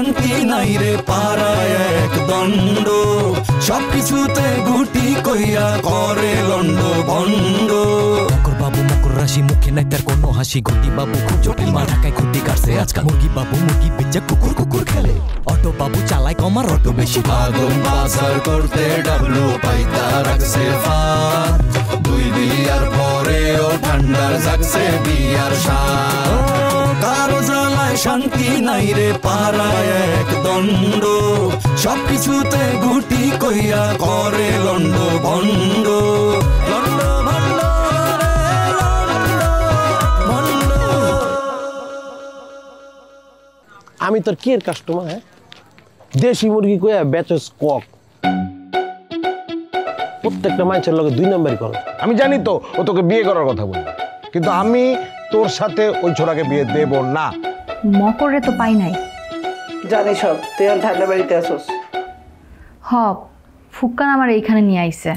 শান্তি নাই রে পাড়ায় এক দণ্ড সবকিছুতে গুটি কইয়া করে লন্ড ভণ্ড মকর বাবু মকর রাশি মুখে নাই তার কোনো হাসি ঘটি বাবু খুব জটিল মা ঢাকায় খুঁটি কাটছে আজকাল মুরগি বাবু মুরগি বেচা কুকুর কুকুর খেলে অটো বাবু চালায় কমার অটো বেশি আগুন বাজার করতে ডাবলু পাইতা রাখছে ফাত দুই বিয়ার পরেও ঠান্ডার জাগছে বিয়ার সাত কারো জ্বালায় শান্তি নাই রে পাড়ায় এক দণ্ড সবকিছুতে গুটি কইয়া করে লন্ড ভণ্ড লন্ড ভণ্ড আমি তোর কি এর কাস্টমার হ্যাঁ দেশি মুরগি কইয়া বেচস কক প্রত্যেকটা মানুষের লগে 2 নম্বরই করো আমি জানি তো ও তোকে বিয়ে করার কথা বলবে কিন্তু আমি তোর সাথে ওই ছোড়াকে বিয়ে দেব না মকরে তো পাই নাই জানি সব তুই আর ঠান্ডা বাড়িতে আসোস হ ফুক্কান আমার এইখানে নিয়ে আইছে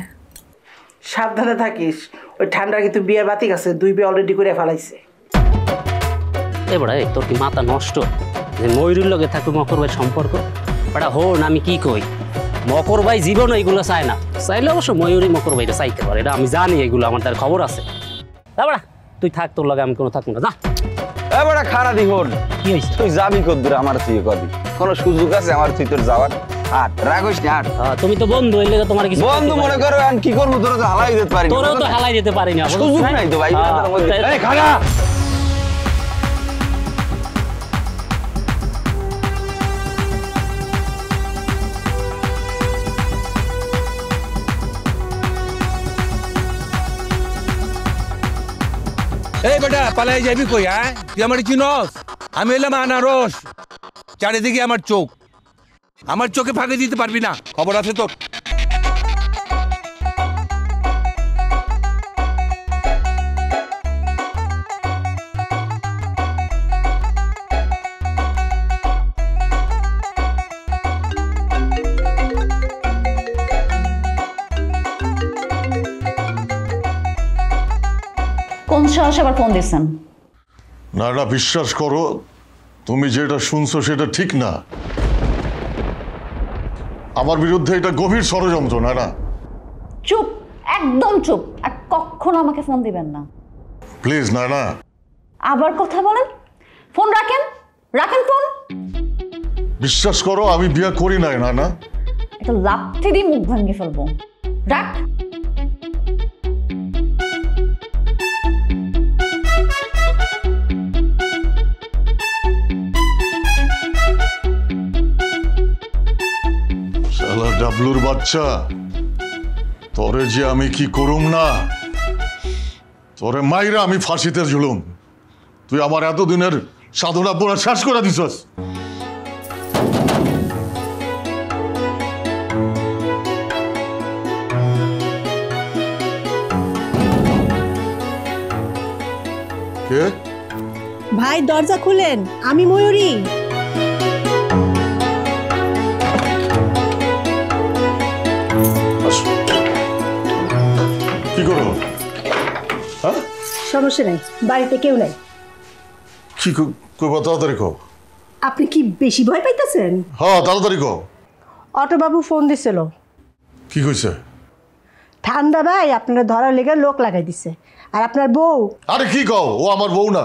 সাবধানে থাকিস ওই ঠান্ডা কিন্তু বিয়ের বাতিক আছে 2 বিয়ে অলরেডি করে ফেলাইছে এবারে তোর কি মাথা নষ্ট যে ময়ূরের লগে থাকবে মকর ভাই সম্পর্ক এটা হন আমি কি কই মকর ভাই জীবন এইগুলো চায় না চাইলে অবশ্য ময়ূরই মকর ভাইটা চাইতে পারে এটা আমি জানি এগুলো আমার তার খবর আছে তারপরে তুই থাক তোর লগে আমি কোনো থাকবো না যা এবারে খারা দিহন কি হয়েছে তুই যাবি কদ্দুর আমার তুই কদি কোনো সুযোগ আছে আমার তুই তোর যাওয়ার আর রাগস না আর তুমি তো বন্ধু হইলে তোমার কিছু বন্ধু মনে করো আর কি করব তোরা তো হালাই দিতে পারি তোরও তো হালাই দিতে পারি না সুযোগ নাই তো ভাই এই খারা এই বেটা পালাই যাবি কই হ্যাঁ তুই আমার চিনস আমি এলাম আনারস চারিদিকে আমার চোখে ফাঁকে দিতে পারবি না খবর আছে তোর কোন সাহসে আবার ফোন দিচ্ছেন না না বিশ্বাস করো তুমি যেটা শুনছো সেটা ঠিক না আমার বিরুদ্ধে এটা গভীর ষড়যন্ত্র না না চুপ একদম চুপ আর কখনো আমাকে ফোন দিবেন না প্লিজ না না আবার কথা বলেন ফোন রাখেন রাখেন ফোন বিশ্বাস করো আমি বিয়ে করি নাই না না এটা লাথি দিয়ে মুখ ভাঙিয়ে ফেলবো রাখ শালা ডাবলুর বাচ্চা তোরে যে আমি কি করুম না তোরে মাইরা আমি ফাঁসিতে ঝুলুম তুই আমার এতদিনের সাধনা পুরা শেষ করে দিছস কে ভাই দরজা খুলেন আমি ময়ূরী কি করো সমস্যা নাই বাড়িতে কেউ নাই কি কইবা তাড়াতাড়ি কও আপনি কি বেশি ভয় পাইতেছেন হ্যাঁ তাড়াতাড়ি কও অটো বাবু ফোন দিছিল কি কইছে ঠান্ডা ভাই আপনারা ধরার লেগে লোক লাগাই দিছে আর আপনার বউ আরে কি কও ও আমার বউ না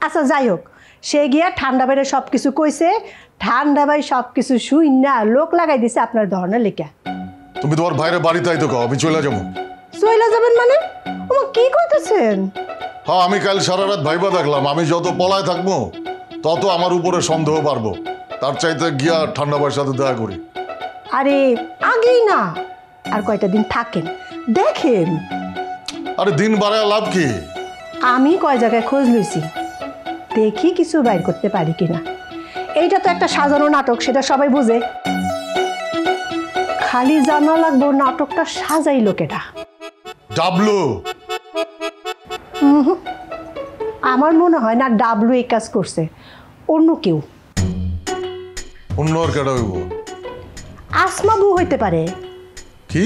আচ্ছা যাই হোক সে গিয়া ঠান্ডা ভাইয়ের সব কিছু কইছে ঠান্ডা ভাই সব কিছু শুই না লোক লাগাই দিছে আপনার ধরনের লেখা তুমি তোমার ভাইরে বাড়িতে আইতো কও আমি চলে যাবো চলে যাবেন মানে ও কি কইতেছেন হ্যাঁ আমি কাল সারা রাত ভাইবা দেখলাম আমি যত পলায় থাকবো তত আমার উপরে সন্দেহ পারবো তার চাইতে গিয়া ঠান্ডা ভাইয়ের সাথে দেখা করি আরে আগেই না আর কয়টা দিন থাকেন দেখেন আরে দিন বাড়ায় লাভ কি আমি কয় জায়গায় খোঁজ লইছি দেখি কিছু বাইর করতে পারি কিনা এইটা তো একটা সাজানো নাটক সেটা সবাই বুঝে খালি জানা লাগবো নাটকটা সাজাইলো কেটা ডাবলু আমার মনে হয় না ডাবলু এই কাজ করছে অন্য কেউ অন্য আর কেডা হইব আসমা বউ হইতে পারে কি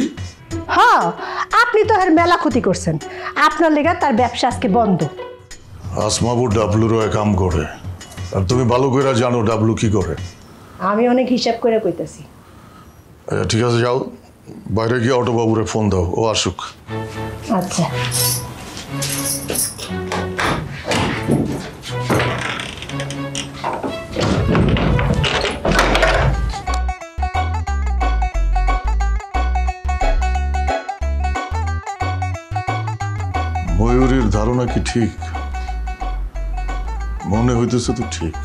হ্যাঁ আপনি তো আর মেলা ক্ষতি করছেন আপনার লেগে তার ব্যবসা আজকে বন্ধ আসমাবু ডাবলুরও কাম করে আর তুমি ভালো করে জানো ডাবলু কি করে আমি অনেক হিসাব করে কইতাছি। ঠিক আছে, যাও বাইরে গিয়ে অটো বাবুরে ফোন দাও, ও আসুক। আচ্ছা। ময়ূরীর ধারণা কি ঠিক? মনে হইতেছে তো ঠিক।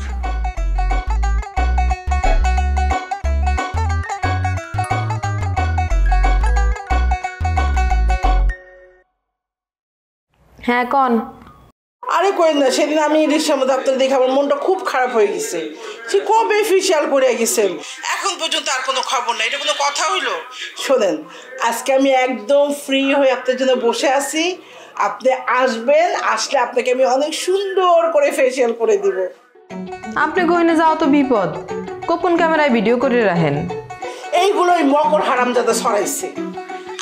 হ্যাঁ কন। আরে কই না, সেদিন আমি রিক্সার মধ্যে আপনার দেখে আমার মনটা খুব খারাপ হয়ে গেছে। সে কবে ফেসিয়াল করে গেছেন, এখন পর্যন্ত আর কোনো খবর নাই। এটা কোনো কথা হইলো? শোনেন, আজকে আমি একদম ফ্রি হয়ে আপনার জন্য বসে আছি। আপনি আসবেন, আসলে আপনাকে আমি অনেক সুন্দর করে ফেসিয়াল করে দিব। আপনি কইনে যাও তো বিপদ, গোপন ক্যামেরায় ভিডিও করে রাখেন। এইগুলোই মকর হারামজাদা ছড়াইছে।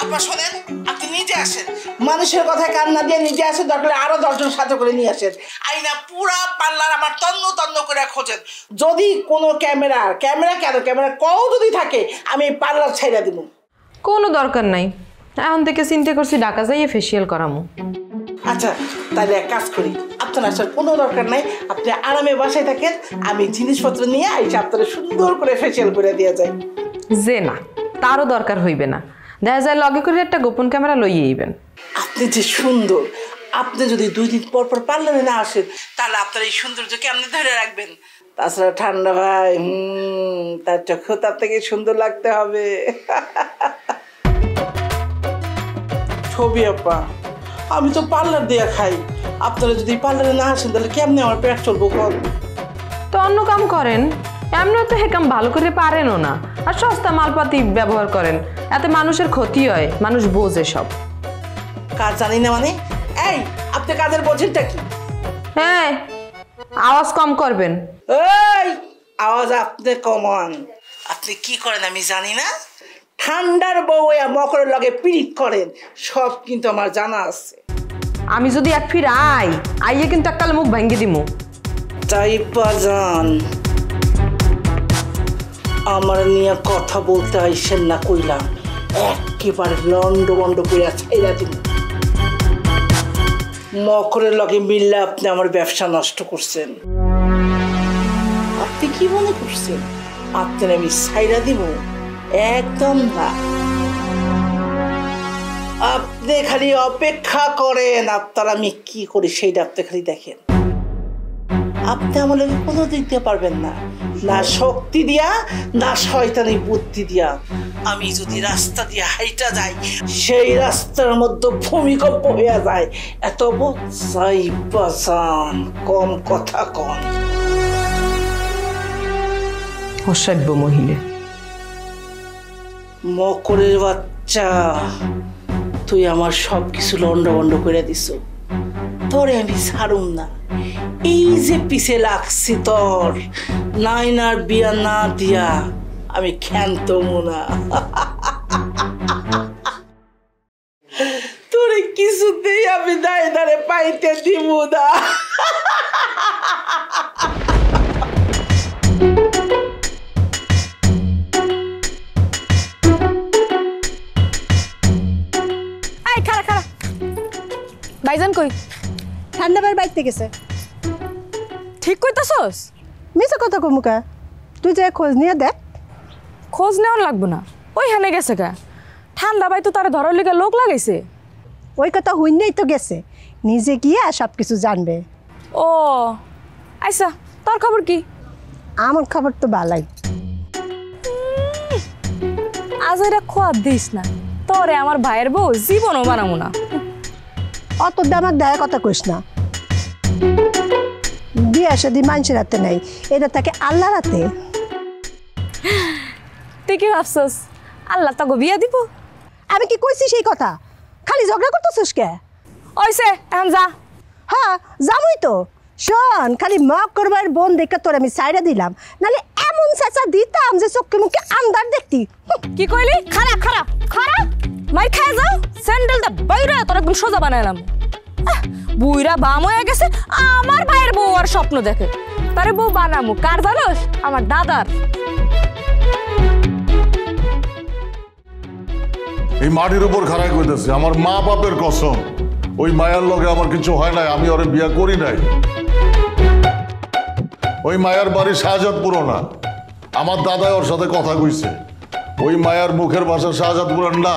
আপনার শোনেন, আপনি নিজে আসেন, মানুষের কথায় কান না দিয়ে নিজে আসেন, দরকার আরো 10 জন সাথে করে নিয়ে আসেন। আইনা পুরা পার্লার আমার তন্ন তন্ন করে খোঁজেন। যদি কোনো ক্যামেরা কও যদি থাকে, আমি পার্লার ছাইড়া দিব। কোনো দরকার নাই, এখন থেকে চিন্তা করছি ঢাকা যাইয়ে ফেসিয়াল করামু। আচ্ছা তাহলে এক কাজ করি, আপনার আসার কোনো দরকার নাই, আপনি আরামে বাসায় থাকেন, আমি জিনিসপত্র নিয়ে আইসা আপনারা সুন্দর করে ফেসিয়াল করে দিয়ে যাই। যে না, তারও দরকার হইবে না, দেখা যায় লগে করে একটা গোপন ক্যামেরা লইয়ে আইবেন। আপনি যে সুন্দর, আপনি যদি 2 দিন পর পর পার্লারে না আসেন, তাহলে আপনার এই সৌন্দর্য কেমনে ধরে রাখবেন? তাছাড়া ঠান্ডা ভাই, তার চোখেও তার থেকে সুন্দর লাগতে হবে। ছবি আপা, আমি তো পার্লার দিয়ে খাই, আপনারা যদি পার্লারে না আসেন তাহলে কেমনে আমার পেট চলবো? তো অন্য কাম করেন, এমনিও তো হে কাম ভালো করে পারেনও না, আর সস্তা মালপাতি ব্যবহার করেন, এতে মানুষের ক্ষতি হয়, মানুষ বোঝে সব। কাজ জানি না মানে? এই আপনি কাজের বোঝেনটা কি? হ্যাঁ, আওয়াজ কম করবেন। এই আওয়াজ আপনি কমান। আপনি কি করেন আমি জানি না? ঠান্ডার বউ মকরের লগে পিরিত করেন, সব কিন্তু আমার জানা আছে। আমি যদি এক ফির আইয়ে কিন্তু এককালে মুখ ভাঙ্গি দিমু। তাই বাজান, আমার নিয়ে কথা বলতে আইসেন না কইলাম, একেবারে লন্ড বন্ড করে ছাইরা দিন। মকরের লগে মিললে আপনি আমার ব্যবসা নষ্ট করছেন। আপনি কি মনে করছেন আপনার আমি ছাইরা দিব? একদম না। আপনি খালি অপেক্ষা করেন, আপনার আমি কি করি সেইটা আপনি খালি দেখেন। আপনি আমার লগে কোনো দিক দিয়ে পারবেন না, না শক্তি দিয়া না শয়তানি বুদ্ধি দিয়া। আমি যদি রাস্তা দিয়ে হাইটা যাই, সেই রাস্তার মধ্যে ভূমিকম্প হইয়া যায়। এত বোঝাই বাজান, কম কথা কন। অসভ্য মহিলা। মকরের বাচ্চা, তুই আমার সব কিছু লন্ডভন্ড করে দিস, তোরে আমি ছাড়ুম না। এই যে পিছে লাগছি তোর, নাইনার বিয়া না দিয়া আমি ক্ষান্তমু না। তোরে কিছুতেই আমি দাঁড়ে পাইতে দিব না। ভাইজান কই? ঠান্ডা বার বাইতে গেছে। ঠিক কইতাছস? মিছা কথা কমুকা, তুই যে খোঁজ নিয়ে দেখ। খোঁজ নেওয়ার লাগবো না, ওইখানে গেছে কা। ঠান্ডা বাই তো তার ধরার লিগে লোক লাগাইছে। ওই কথা হইনেই তো গেছে, নিজে গিয়ে সব কিছু জানবে। ও আচ্ছা, তোর খবর কি? আমার খবর তো ভালাই। আজ এরা খোয়াদ দিস না, তোরে আমার ভাইয়ের বউ জীবনও বানাবো না। অত দামাক দেয়া কথা কইস না। বিয়ে শাদী মানুষের হাতে নাই, এটা তাকে আল্লাহর হাতে। তুই কি ভাবছস আল্লাহ তোকে বিয়া দিব? আমি কি কইছি সেই কথা? খালি ঝগড়া করতেছিস কে? ওইছে এখন যা। হ্যাঁ যাবই তো। শোন, খালি মক করবার বোন দেখে তোর আমি সাইডে দিলাম, নাহলে এমন চেঁচা দিতাম যে চোখে মুখে আন্দার দেখতি। কি কইলি? খারা খারা খারা মাই খায় যাও, স্যান্ডেলটা বাইরে তোর একদম সোজা বানাইলাম। বুইরা বাম হয়ে গেছে, আমার ভাইয়ের বউ আর স্বপ্ন দেখে। তারে বউ বানামু কার জানোস? আমার দাদার। এই মাটির উপর খাড়াই কইতেছি, আমার মা বাপের কসম, ওই মায়ার লগে আমার কিছু হয় নাই, আমি ওরে বিয়া করি নাই। ওই মায়ার বাড়ি শাহজাদপুরও না, আমার দাদাই ওর সাথে কথা কইছে। ওই মায়ার মুখের ভাষা শাহজাদপুরের না।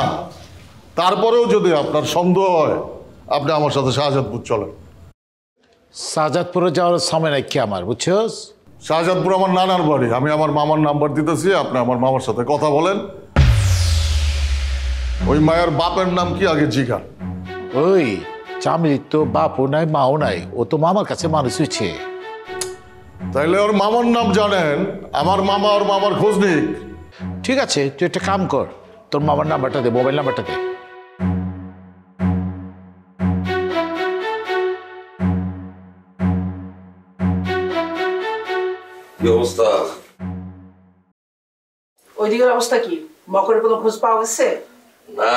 তারপরেও যদি আপনার সন্দেহ হয়, আপনি আমার সাথে শাহজাদপুর চলেন। শাহজাদপুরে যাওয়ার সময় নাই কি আমার, বুঝছস? শাহজাদপুর আমার নানার বাড়ি, আমি আমার মামার নাম্বার দিতেছি, আপনি আমার মামার সাথে কথা বলেন। ওই মায়ের বাপের নাম কি আগে জিজ্ঞান। ওই চামিলির তো বাপও নাই মাও নাই, ও তো মামার কাছে মানুষ হয়েছে। তাইলে ওর মামার নাম জানেন, আমার মামা ওর মামার খোঁজ নিক। ঠিক আছে, তুই একটা কাম কর, তোর মামার নাম্বারটা দে, মোবাইল নাম্বারটা দে। কি অবস্থা? ওইদিকের অবস্থা কি? মকরের কোনো খোঁজ পাওয়া গেছে? না,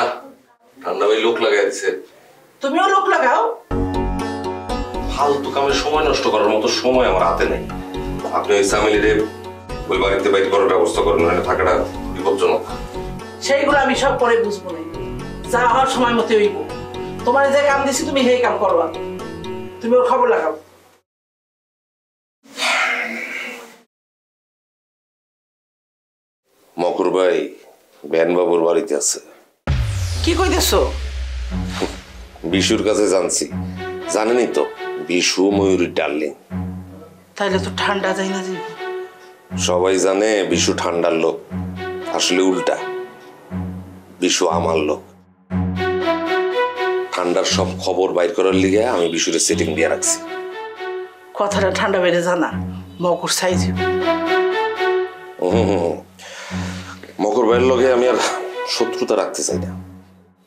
ঠান্ডা ভাই লোক লাগাই দিছে। তুমিও লোক লাগাও? ফালতু কামে সময় নষ্ট করার মতো সময় আমার হাতে নেই। আপনি ওই সামিলিরে ওই বাড়িতে বাইরে করার ব্যবস্থা করেন, না থাকাটা বিপজ্জনক। সেইগুলো আমি সব পরে বুঝবো না, যা হওয়ার সময় মতো হইব। তোমার যে কাম দিছি তুমি সেই কাম করবা, তুমি ওর খবর লাগাও। মকর ভাই বেন বাবুর বাড়িতে আছে। কি কইতেছো? বিশুর কাছে জানছি, জানেনই তো বিশু ময়ূরীর ডার্লিং। তাইলে তো ঠান্ডা যায় না যে। সবাই জানে বিশু ঠান্ডার লোক, আসলে উল্টা, বিশু আমার লোক। ঠান্ডার সব খবর বাইর করার লিগে আমি বিশুরে সেটিং দিয়ে রাখছি। কথাটা ঠান্ডা বেড়ে জানা মকর সাইজ। মকর ভাইয়ের লগে আমি আর শত্রুতা রাখতে চাই না।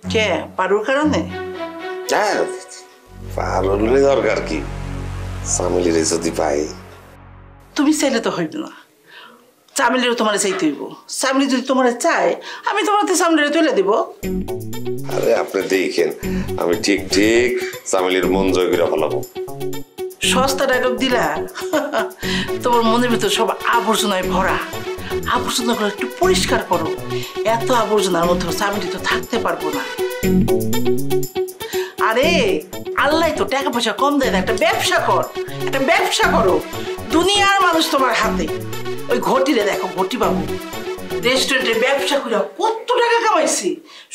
কে? পারুর কারণে? পারুর দরকার কি, সামিলির যদি পাই। তুমি চাইলে তো হইবে না, চামিলিরও তোমার চাইতে হইব। চামিলি যদি তোমার চায়, আমি তোমার চামিলিরে তুলে দিব। আরে আপনি দেখেন, আমি ঠিক ঠিক চামিলির মন জয় করে ফেলাবো। সস্তা ডায়লগ দিলা। তোমার মনের ভিতর সব আবর্জনায় ভরা, আবর্জনাগুলো একটু পরিষ্কার করো। এত আবর্জনার মধ্যে চামিলি তো থাকতে পারবো না। আরে আল্লাহ তো টাকা পয়সা কম দেয় না, একটা ব্যবসা কর, একটা ব্যবসা করো। দুনিয়ার মানুষ তোমার হাতে। ওই ঘটিরে দেখো, ঘটি বাবু রেস্টুরেন্টের ব্যবসা করে কত টাকা কামাইছি।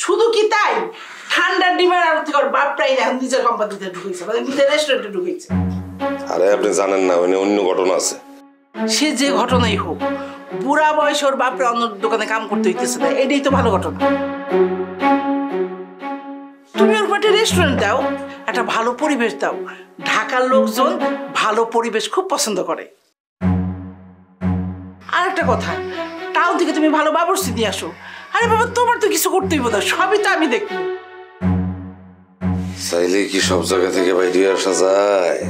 শুধু কি তাই, ঠান্ডার ডিমের আড়ত থেকে বাপটাই এখন নিজের কোম্পানিতে ঢুকেছে, মানে নিজের রেস্টুরেন্টে ঢুকেছে। আরে আপনি জানেন না, মানে অন্য ঘটনা আছে। সে যে ঘটনাই হোক, বুড়া বয়স ওর বাপরে অন্য দোকানে কাম করতে হইতেছে না, এটাই তো ভালো ঘটনা। তুমি ওর একটা রেস্টুরেন্ট দাও, একটা ভালো পরিবেশ দাও। ঢাকার লোকজন ভালো পরিবেশ খুব পছন্দ করে। আর একটা কথা, টাউন থেকে তুমি ভালো বাবুর্চি দিয়ে আসো। আরে বাবা, তোমার তো কিছু করতেই বোধ হয়, সবই তো আমি দেখবো। চাইলে কি সব জায়গা থেকে বাইরে আসা যায়?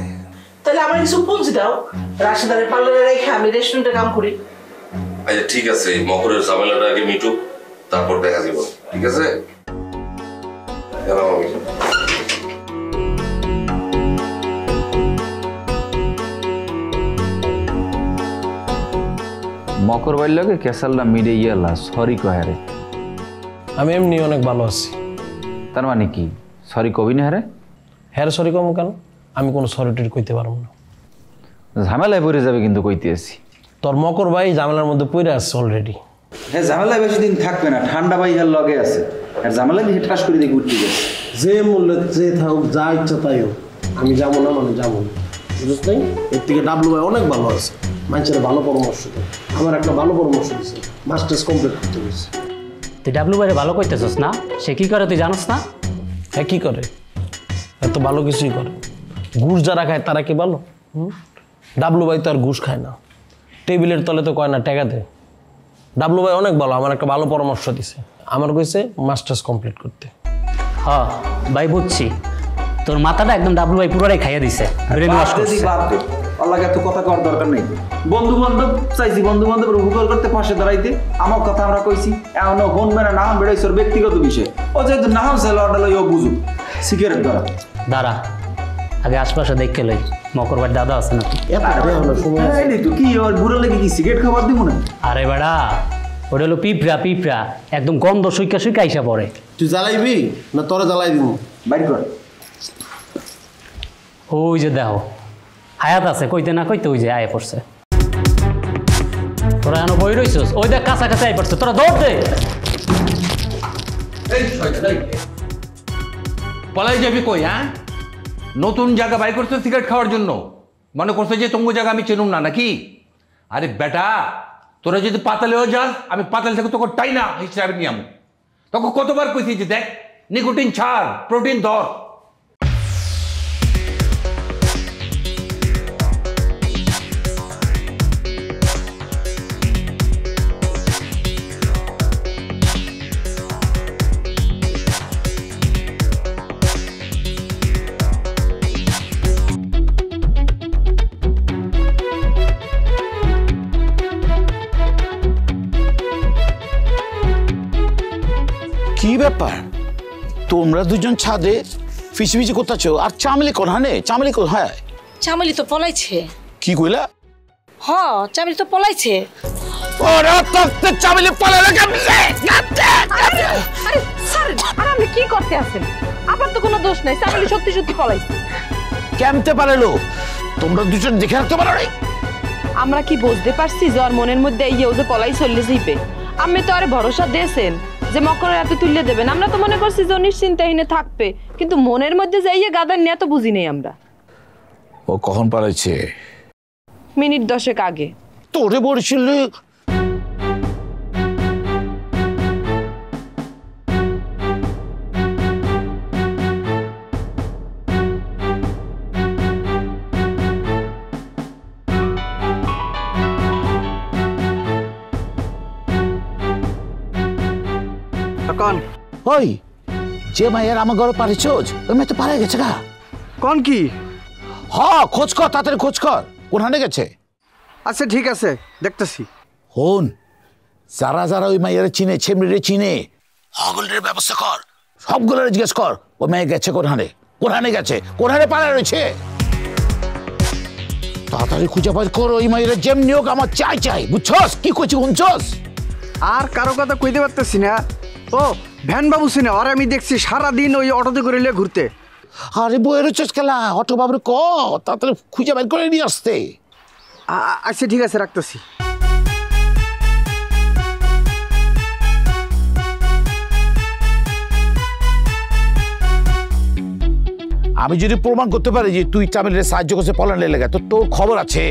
তাহলে আমার কিছু পুঁজি দাও, রাশেদারের পার্লারে রেখে আমি রেস্টুরেন্টে কাম করি। আচ্ছা ঠিক আছে, মকরের ঝামেলাটা আগে মিটুক, তারপর দেখা যাব। ঠিক আছে? মকর বাইর লাগে কেসাল্লা মিডে ইয়েলা সরি কহারে। আমি এমনি অনেক ভালো আছি। তার মানে কি সরি কবি না হারে? হ্যাঁ সরি কম কেন? আমি কোনো সরিটির কইতে পারবো না। ঝামেলায় পড়ে যাবে কিন্তু কইতে আছি। তোর মকর ভাই ঝামেলার মধ্যে পড়ে আসছে অলরেডি। হ্যাঁ ঝামেলায় বেশি দিন থাকবে না, ঠান্ডা ভাই এর লগে আছে। আর ঝামেলা দিয়ে ঠাস করে দিয়ে ঘুরতে গেছে। যে মূল্যে যে থাকুক, যা ইচ্ছা তাই হোক, আমি যাবো না মানে যাবো না, বুঝছ নাই? এর থেকে ডাবলু ভাই অনেক ভালো আছে, মানুষের ভালো পরামর্শ দেয়। আমার একটা ভালো পরামর্শ দিচ্ছে, মাস্টার্স কমপ্লিট করতে গেছে। তুই ডাবলু ভাইরে ভালো কইতেছস না? সে কি করে তুই জানোস না? হ্যাঁ কি করে, এত ভালো কিছুই করে। ঘুষ যারা খায় তারা কি ভালো? ডাবলু ভাই তো আর ঘুষ খায় না, টেবিলের তলে তো কয় না টাকা দেয়। ডাবলু ভাই অনেক ভালো, আমার একটা ভালো পরামর্শ দিছে। আমার কইছে মাস্টার্স কমপ্লিট করতে। হ্যাঁ ভাই বুঝছি, তোর মাথাটা একদম ডাবলু ভাই পুরোটাই খাইয়া দিছে। আল্লাহকে এত কথা করার দরকার নেই। বন্ধু বান্ধব চাইছি, বন্ধু বান্ধবের উপকার করতে পাশে দাঁড়াইতে। আমার কথা আমরা কইছি, এমন ফোন মেরে নাম বেড়াইছে ওর ব্যক্তিগত বিষয়। ও যেহেতু নাম ছিল ও বুঝুক। সিগারেট ধরা দাঁড়া, আগে আশপাশে দেখে লই মকর ভাই দাদা আছে নাকি। কি ওর বুড়ো লেগে কি সিগারেট খাবার দিব না? আরে বেড়া, ওটা হলো পিঁপড়া পিঁপড়া একদম গন্ধ শুইকা শুইকা আইসা পড়ে। তুই জ্বালাইবি না তোরা জ্বালাই দিব? বাইর কর। ওই যে দেখো হায়াত আছে, কইতে না কইতে ওই যে আয় পড়ছে। তোরা এখনো বই রইছস, ওই দেখ কাছাকাছি আয় পড়ছে, তোরা দৌড় দে। পলাই যাবি কই? হ্যাঁ, নতুন জায়গা বাই করছো সিগারেট খাওয়ার জন্য? মনে করছো যে তোমার জায়গা আমি চিনুম না নাকি? আরে বেটা, তোরা যদি পাতালেও যাস, আমি পাতাল থেকে তোকে টাই না হিসাবে নিয়ে আমি তোকে কতবার কইছি যে দেখ নিকোটিন ছাড়, প্রোটিন ধর। কি ব্যাপার, তোমরা দুজন ছাদে ফিসফিসি করতেছো আর চামেলি কোনখানে? চামেলি কোথায়? চামেলি তো পলাইছে। কি কইলা? হ, চামেলি তো পলাইছে। ওরা তো চামেলি পলাইলা কেমনে? আরে স্যার, আর আপনি কি করতে আছেন? আপনার তো কোনো দোষ নাই, চামেলি সত্যি সত্যি পলাইছে। কেমতে পারলো? তোমরা দুজন দেখে রাখতে পারো নাই? আমরা কি বুঝতে পারছি যে ওর মনের মধ্যে এই যে পলাই চলে যাইবে? আপনি তো আরে ভরসা দিয়েছেন যে মকরের হাতে তুলে দেবেন। আমরা তো মনে করছি যে ও নিশ্চিন্তাহীনে থাকবে, কিন্তু মনের মধ্যে যাইয়ে গাদার নিয়ে তো বুঝি নেই আমরা। ও কখন পালাইছে? মিনিট 10 আগে। তোরে বলছিল ওই যে মায়ের আমার ঘরে পারিছোজ, ওই মেয়ে তো পারে গেছে গা। কোন কি? হ, খোঁজ কর, তাড়াতাড়ি খোঁজ কর, কোনখানে গেছে? আচ্ছা ঠিক আছে, দেখতেছি। হন, যারা যারা ওই মায়ের চিনে, ছেমড়িরে চিনে, হগলের ব্যবস্থা কর, সবগুলোর জিজ্ঞেস কর ওই মেয়ে গেছে কোনখানে, কোনখানে গেছে, কোনখানে পালা রয়েছে। তাড়াতাড়ি খুঁজে পাই কর ওই মায়ের, যেমনি হোক আমার চাই চাই, বুঝছস? কি করছি শুনছস? আর কারো কথা কইতে পারতেছি না। ও ভ্যান বাবু সিনে, আর আমি দেখছি সারাদিন ওই অটোতে করে নিয়ে ঘুরতে। আরে বইয়ের হচ্ছে খেলা, অটো বাবুর ক তাড়াতাড়ি খুঁজে বের করে নিয়ে আসতে। আচ্ছা ঠিক আছে, রাখতেছি। আমি যদি প্রমাণ করতে পারি যে তুই চামেলের সাহায্য করছে পলানের লেগে, তো তোর খবর আছে।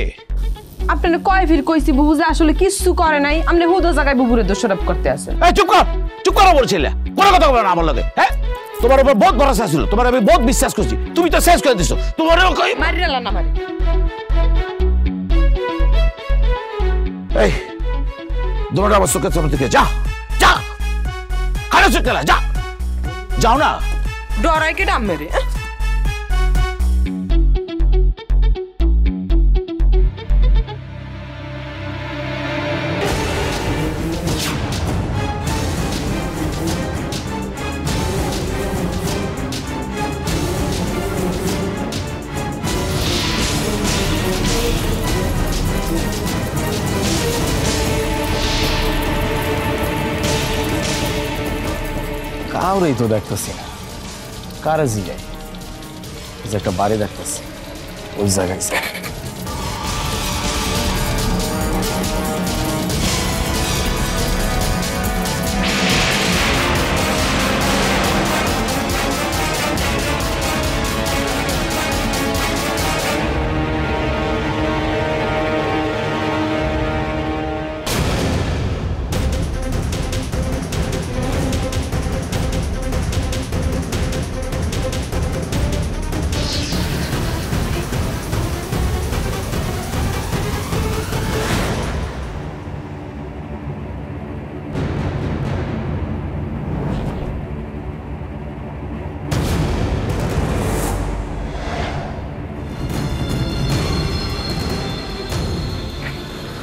আপনার কয় ফির কইছি বুবু যে আসলে কিছু করে নাই, আপনি হুদো জায়গায় বুবুরে দোষারোপ করতে আছেন। এই চুপ কর, চুপ করো বলছিলে, কোনো কথা বলো না আমার লগে। হ্যাঁ, তোমার উপর বহুত ভরসা ছিল, তোমার আমি বহুত বিশ্বাস করছি, তুমি তো শেষ করে দিছো। তোমার মারিলা না মারি। এই তোমার আমার চোখের সামনে থেকে যা, যা খারাপ চোখ খেলা, যা, যাও না। ডরাই কে ডাম মেরে। কাউরেই তো দেখতেছি না, কারে জিগাই যে একটা বাড়ি দেখতেছি, ওই জায়গায়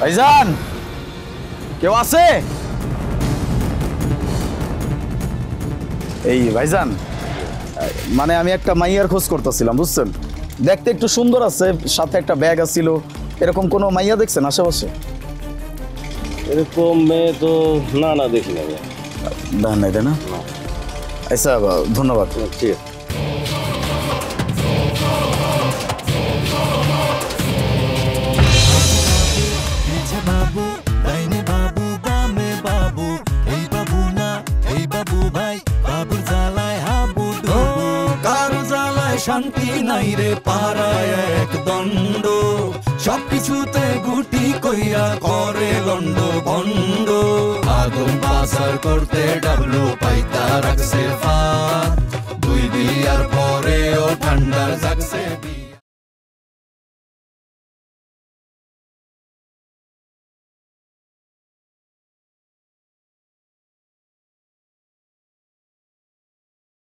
ভাইজান, কেউ আছে? এই ভাইজান, মানে আমি একটা মাইয়ার খোঁজ করতেছিলাম, বুঝছেন? দেখতে একটু সুন্দর আছে, সাথে একটা ব্যাগ আছিল, এরকম কোনো মাইয়া দেখছেন আশেপাশে? এরকম মেয়ে তো না দেখি না দান নাই তাই না? আচ্ছা ধন্যবাদ। ঠিক আছে। বাবু ডাইনে বাবু বামে বাবু এই বাবু না এই বাবু ভাই বাবুর জ্বালায় হাবু ডুবু কারো জ্বালায় শান্তি নাই রে পাড়ায় এক দণ্ড সবকিছুতে গুটি কইয়া করে লন্ড ভন্ড আগুন পাচার করতে ডাবলু পাইতা রাখছে